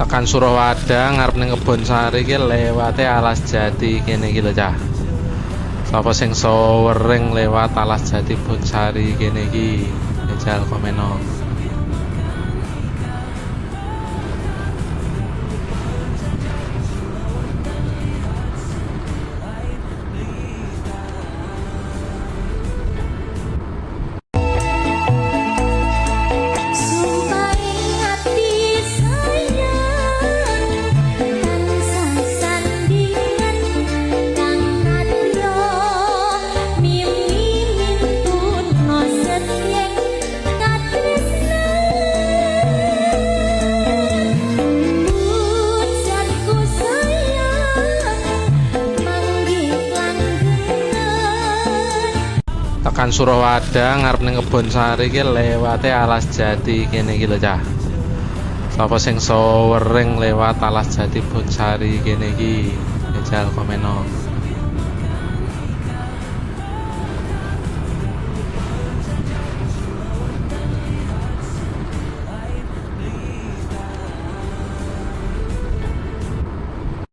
Tekan Surawada ngarep ning Kebon Sari ki lewate Alas Jati kene iki lho cah. Sapa sing sowering lewat Alas Jati Bonsari kene iki jajal komeno. Tekan Surawada ngarep ning Kebon Sari ki lewate Alas Jati kene iki lho cah. Sapa sing sowering lewat Alas Jati Bonsari kene iki jajal komeno.